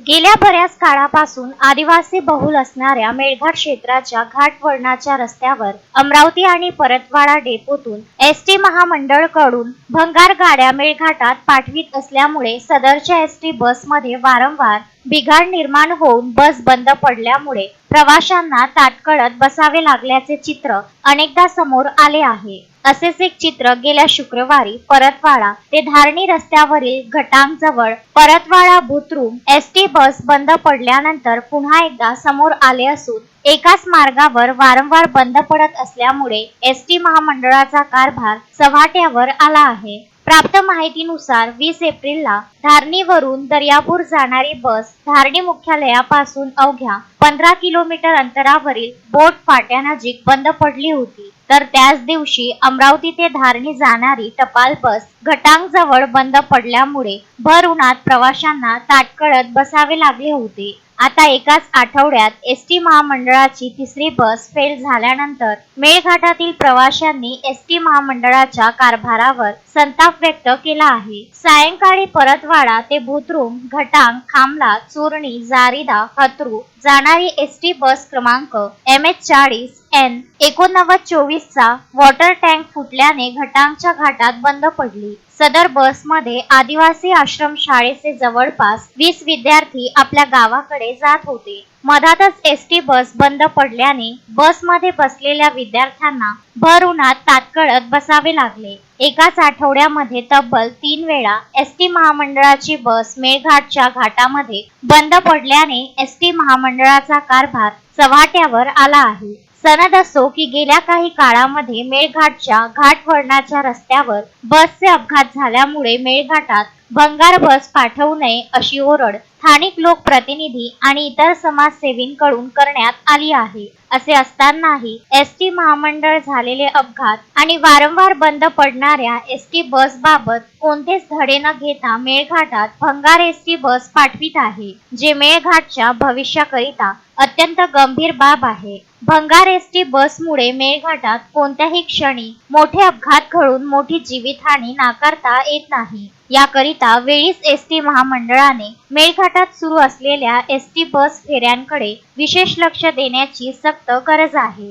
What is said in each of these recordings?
गेल्या बऱ्याच काळापासून आदिवासी बहुल असणाऱ्या मेळघाट क्षेत्राच्या घाटवळणाच्या रस्त्यावर अमरावती आणि परतवाडा डेपोतून एसटी महामंडळकडून भंगार गाड्या मेळघाटात पाठवित असल्यामुळे सदरच्या एसटी बसमध्ये वारंवार बिघाड निर्माण होऊन बस बंद पडल्यामुळे प्रवाशांना ताटकळत बसावे लागल्याचे चित्र अनेकदा समोर आले आहे। असेच एक चित्र गेल्या शुक्रवारी परतवाडा ते धारणी रस्त्यावरील घटांगजवळ परतवाडा बुद्रुक एसटी बस बंद पडल्यानंतर पुन्हा एकदा समोर आले असून एकाच मार्गावर वारंवार बंद पडत असल्यामुळे एसटी महामंडळाचा कारभार चव्हाट्यावर आला आहे। प्राप्त माहितीनुसार 20 एप्रिलला धारणीवरून दर्यापूर जाणारी बस धारणी मुख्यालयापासून अवघ्या 15 किलोमीटर अंतरावरील बोट फाट्यानजीक बंद पडली होती, तर त्याच दिवशी अमरावती ते धारणी जाणारी टपाल बस घटांगजवळ बंद पडल्यामुळे भर उन्हात प्रवाशांना ताटकळत बसावे लागले होते। आता एकाच आठवड्यात एसटी महामंडळाची तिसरी बस फेल झाल्यानंतर मेळघाटातील प्रवाशांनी एसटी महामंडळाच्या कारभारावर संताप व्यक्त केला आहे। सायंकाळी परतवाडा ते बुद्रुक घटांग खामला चूरणी जारीदा हत्रू जाणारी एसटी बस क्रमांक MH40N 8924 चा वॉटर टँक फुटल्याने घटांगच्या घाटात बंद पडली। सदर बसमध्ये आदिवासी आश्रम शाळेचे जवळपास 20 विद्यार्थी आपल्या गावाकडे जात होते। मधातच एसटी बस बंद पडल्याने बसमध्ये बसलेल्या विद्यार्थ्यांना भर उन्हात ताटकळत बसावे लागले। एकाच आठवड्यामध्ये तब्बल 3 वेळा एसटी महामंडळाची बस मेळघाटच्या घाटामध्ये बंद पडल्याने एसटी महामंडळाचा कारभार चव्हाट्यावर आला आहे। सनद असो की गेल्या काही काळामध्ये मेळघाटच्या घाटवळणाच्या रस्त्यावर बसचे अपघात झाल्यामुळे मेळघाटात भंगार बस पाठवू नये अशी ओरड स्थानिक लोकप्रतिनिधी आणि इतर समाजसेवींकडून करण्यात आली आहे। असे असतानाही एसटी महामंडळ झालेले अपघात आणि वारंवार बंद पडणाऱ्या एसटी बस बाबत कोणतेच धडे न घेता मेळघाटात भंगार एसटी बस पाठवित आहे, जे मेळघाटच्या भविष्याकरिता अत्यंत गंभीर बाब आहे। भंगार एसटी बसमुळे मेळघाटात कोणत्याही क्षणी मोठे अपघात घडून मोठी जीवितहानी नाकारता येत नाही। याकरिता वेळीच एसटी महामंडळाने मेळघाटात सुरू असलेल्या एसटी बस फेऱ्यांकडे विशेष लक्ष देण्याची सक्त गरज आहे।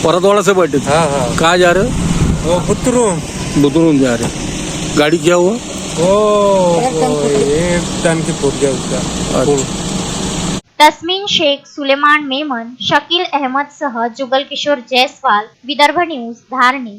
परतवाड़ा से बैठे थे। कहाँ जा रहे हो? बुतरून जा रहे। गाड़ी क्या हुआ? एक टंकी फूट गया उसका। तस्मीन शेख, सुलेमान मेमन, शकील अहमद सह जुगल किशोर जयस्वाल, विदर्भ न्यूज, धारणी।